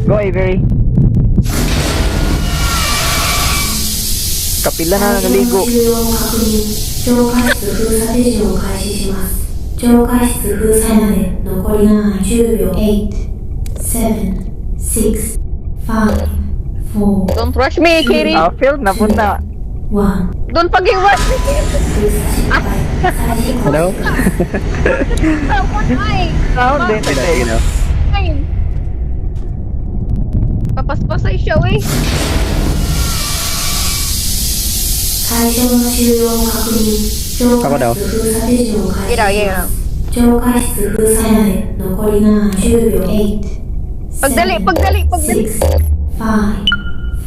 Go, Avery. Kapila na 会場の nangaligo. 終了を確認。超過室封鎖手順を開始します。超過室封鎖まで残り10秒。8、7、6、5、4、Don't rush me, Kiri. Field na punta. 1。 Don't pag-rush me, Kiri. 封鎖失敗。再試 Hello? Someone, ay. Sound din. Hello? Ay. Papaspasay siya, eh. 会場の終了を確認。超過室封鎖手順を開始します。超過室封鎖まで残り10秒。8、Pagdali, 7、 pagdali, pagdali. 6、5、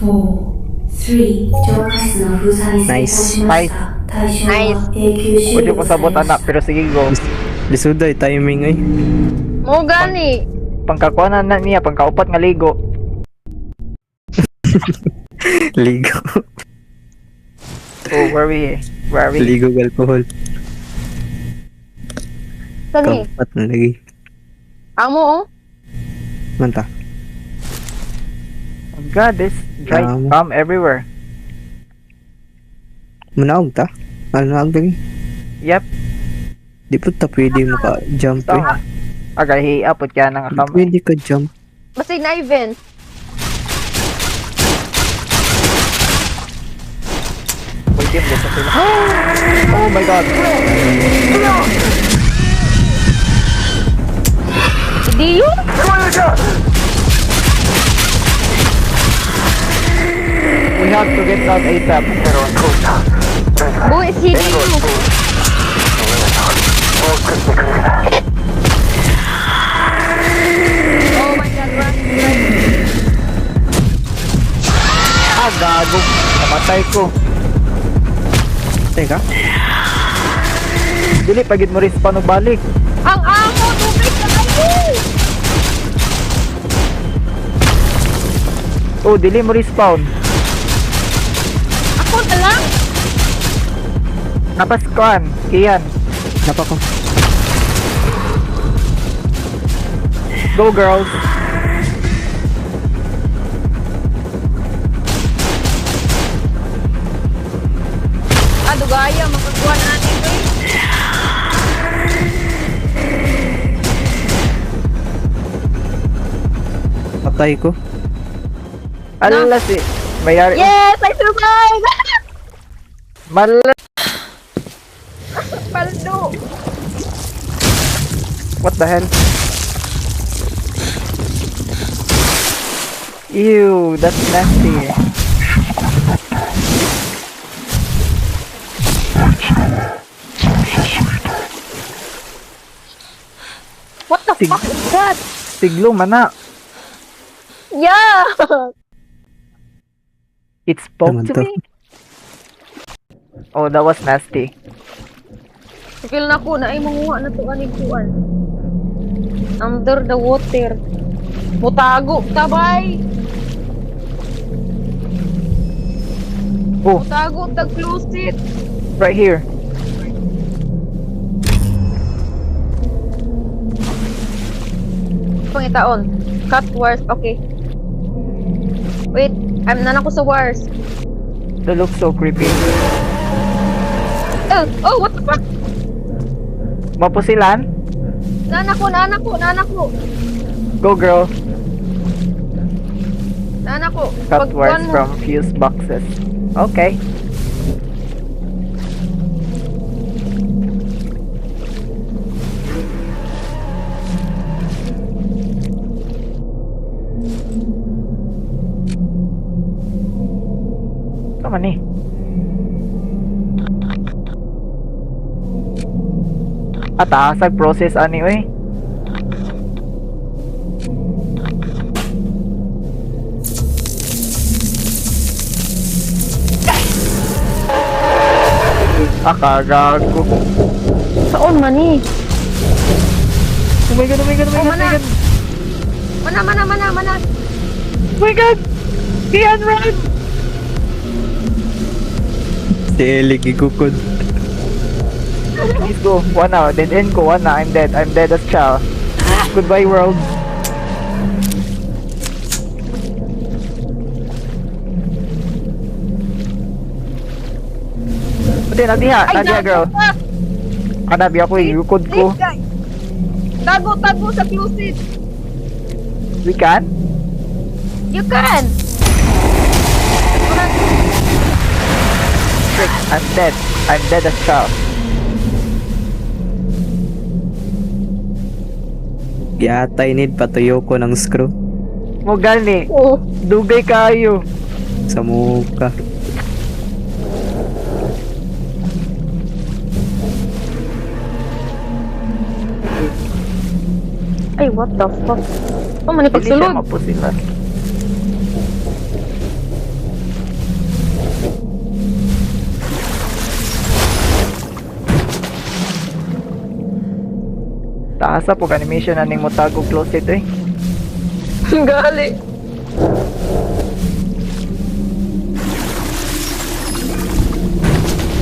4、3、超過室の封鎖に成功しました。対象は永久終 Pwede 了 ko さ sabot れま anak, した。 pero sige go. Lisuday, timing ay. Mo gani. Pangkakuha na niya, pangkaupat nga ligo. Ligo. Oh, where we? Ligo alcohol. Sani? Kampat na lagi. Amo, oh. Manta. Oh God, this dry scum everywhere. Manaog ta? Manaog lagi. Yep. Di po ta pwede maka-jump Ito eh. nga. Agay hiapot ka na nga kamay. Pwede ka jump. Basta na event. Pwede mo sa sila. Oh my God. Hindi yun? We have to get out ASAP. Boy, is he you? Oh my God, run. Ah, gago. Namatay ko. Teka. Dili, pagid mo respawn o balik. Ang amo, tubig na kayo! Oh, dili mo respawn. Ako na lang? Napaskuan. Kian. Napa ko. Go girls. Dugaya, magkagawa na natin ito eh. Patay ko. Ala si. Mayari. Yes, I survived! Mala. Paldo! What the hell? Ew, that's nasty. What the fuck is that? Siglo mana. Yeah! It spoke Naman to to. me. Oh, that was nasty. Feel na ko na ay manguha na to anikuan. Under the water. Mutago tabay! Oh, Mutago tag close it! right here. Pangitaon. Cut wires. Okay. Wait. I'm nana ko sa wires. That looks so creepy. Oh, what the fuck? Mapusilan? Nana ko, nana ko, nana ko. Go girl. Nana ko. Cut wires Pagkuhan mo. from fuse boxes. Okay. Tama ni. At asag process ani oy. Kagago. Saan man eh? Oh my god, oh my god, oh my Oh, god, oh my mana. god. Mana. Oh my god! Kian, run! Si Ellie gigukod. Please go. One na. Dead end ko. One na. I'm dead. I'm dead as Chow. Goodbye, world. Pati, nagdiha. Nagdiha, girl. Kanabi ako eh. Yukod ko. Tago sa closet. We can? You can. Frick, I'm dead. I'm dead as Chow. Yata need patuyo ko ng screw Mo gani. Oh. Dugay kayo. sa muka. Ay, what the fuck? Oh, mani Hindi siya pagsulod. mapusilan. Taasa po animation na ning motagog closet eh. Gali.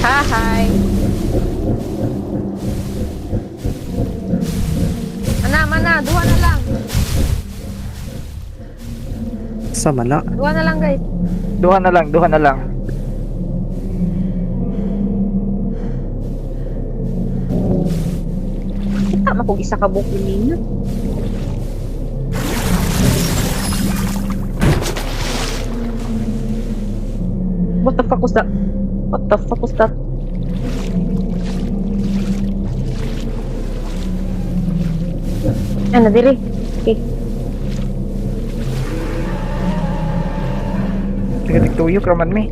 Hi. Mana, duha na lang. Sama na. Duha na lang, guys. Duha na lang, duha na lang. Tama kung isa ka buko nina. What the fuck was that? What the fuck was that? Ano, dili? Okay. Tigtuyok raman mi.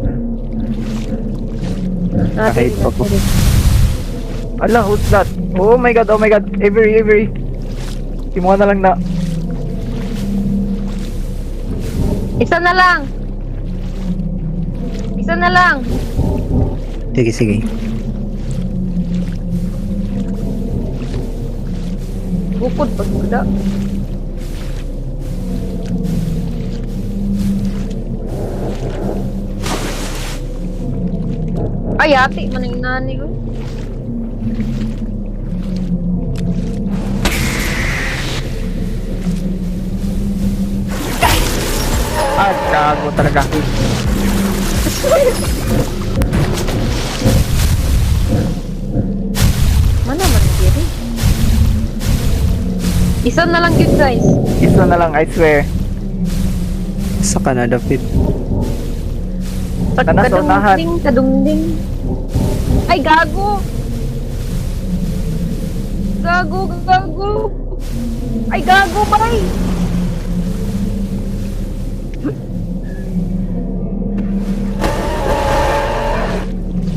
Kahit pa po. Ala, who's that? Oh my god, oh my god. Avery. Timuha na lang na. Isa na lang. Sige. Bukod pag muda. Ay, ate, manang nani ko. Ah, gago talaga. Mana man diri? Isa na lang yun, guys. Isa na lang, I swear. Sa Canada Fit. Sana sa unahan. Kadungding. Ay, gago! Gago! Ay, gago, bay!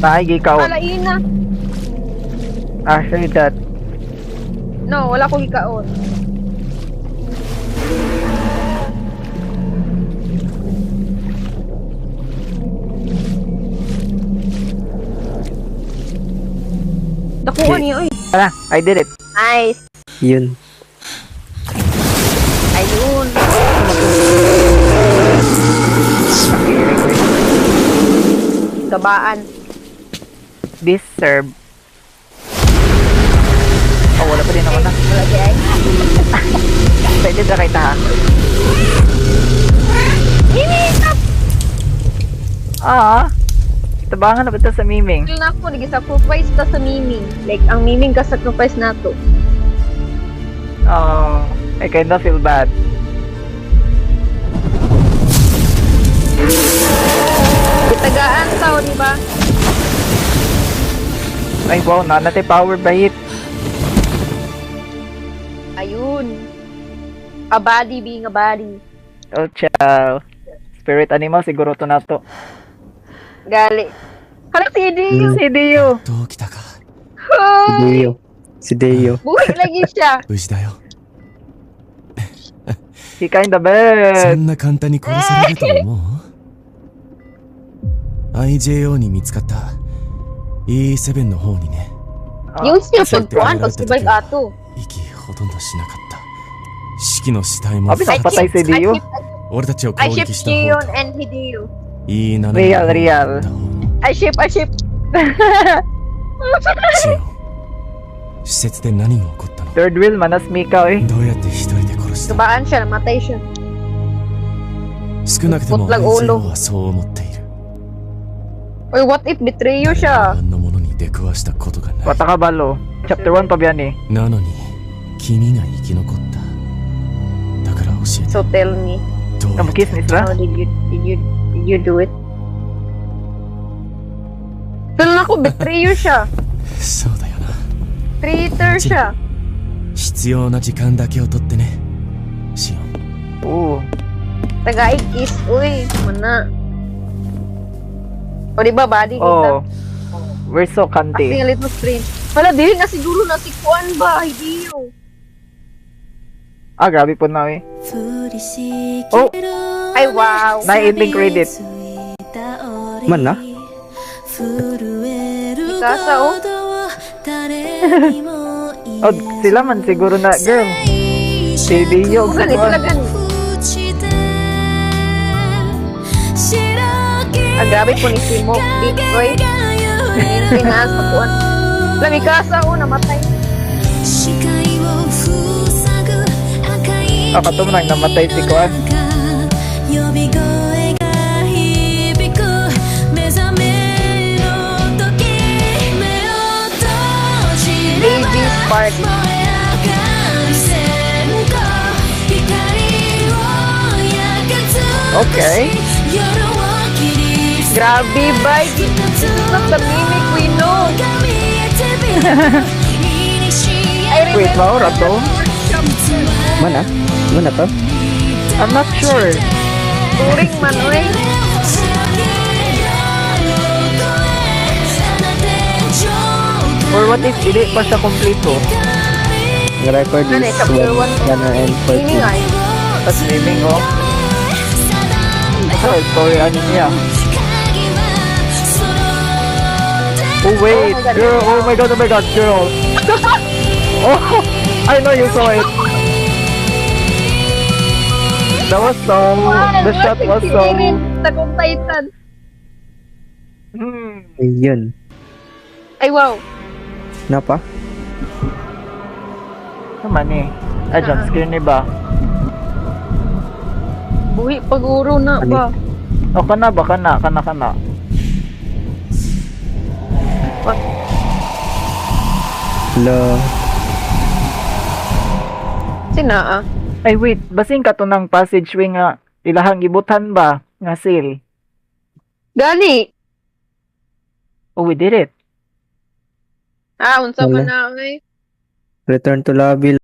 Naigi ka. Alaina! Ah, heard that. No, wala ko hikaon. Nakuha niya, oy. Tara, I did it. Nice. Yun. Ayun. Gabaan. This serve. Oh, wala pa din naman na. Wala di ay. Pwede na kita ha. Inisap! Ah, tabangan na ba ito sa miming? Kailan ako, nag-sacrifice ta sa miming. Like, ang miming ka-sacrifice na to. Oh, I kinda feel bad. Itagaan tao, di ba? Ay wow, nanate power by it. Ayun. A body being a body. Oh, ciao. Spirit animal siguro to na to. Gali. Hala, si Dio. Si Dio. どう来たか Hoy! Si Deo. Buhi lagi siya. 無事だよ He kinda そ bad. んな簡単に殺されると思う IJO に見つかった E7 の方にね Yung still Kasi pagkuhan, tingnan pag-survive natin. ato. 息ほとんどしなかった式の死体も Abi, napatay si Dio. 俺たちを攻 I ship 撃した Gion 方と and Hideo. E7 Real. I ship. シオン、施設で何が起こったの？ Third wheel, manas Mika eh. どうやって一人で殺した？ Kabaan siya, namatay siya. 少なくともあいつらはそう思っている。 Uy, what if betrayo siya? あんなものに出くわしたことがない。 Wata ka balo. Chapter 1 pa yan eh. なのに君が生き残った。だから教えて。 So tell me, どうやっ Kamu kiss て ni Sra? how did you do it? Feel na ko, betrayo siya. そうだよな。 Traitor siya. 必要な時間だけを取ってね。シオン。 Oo. Taga-ikis, uy, mana. O diba, body Oh. kita? We're so Acting kanti. a little strange. Wala, dili na siguro na si Kuan ba? Hindi yun. Ah, grabe po na eh. Oh, Ay, wow. na-ending credit. Man na? Mikasa, oh. Oh, sila man siguro na, girl. Si Dio, Ganit Kuan. talaga ni. Ah, grabe po ni Simo. Bitcoin. Maintenance pa Kuan. Wala, Mikasa, oh, namatay. Ah, kato mo nang namatay si Kuan. AG Spark. Okay. Grabe, bay. This is not the mimic we know. I remember Wait, Laura to? Man na? Man na to? I'm not sure. Turing man, oy. Or what if hindi pa siya kompleto? Ang record Ano, is chapter 1 114. Meaning ay. Tapos naming oh. Ito, story ano niya. Oh wait, Oh my God. girl, oh my god, girl. Oh, I know you saw it. That was so, the shot was so, Tagong Titan. Ayun. Ay, wow. Napa? naman eh. Ah, jump scare ni ba? Buhi paguro na ba? O, kana ba? Kana. Hello. Sina ah. Ay, wait, basing ka to ng passageway nga ilahang gibutan ba? Nga seal. Gani. Oh, we did it. Ah, unsa Wala. man na, oy. Return to lobby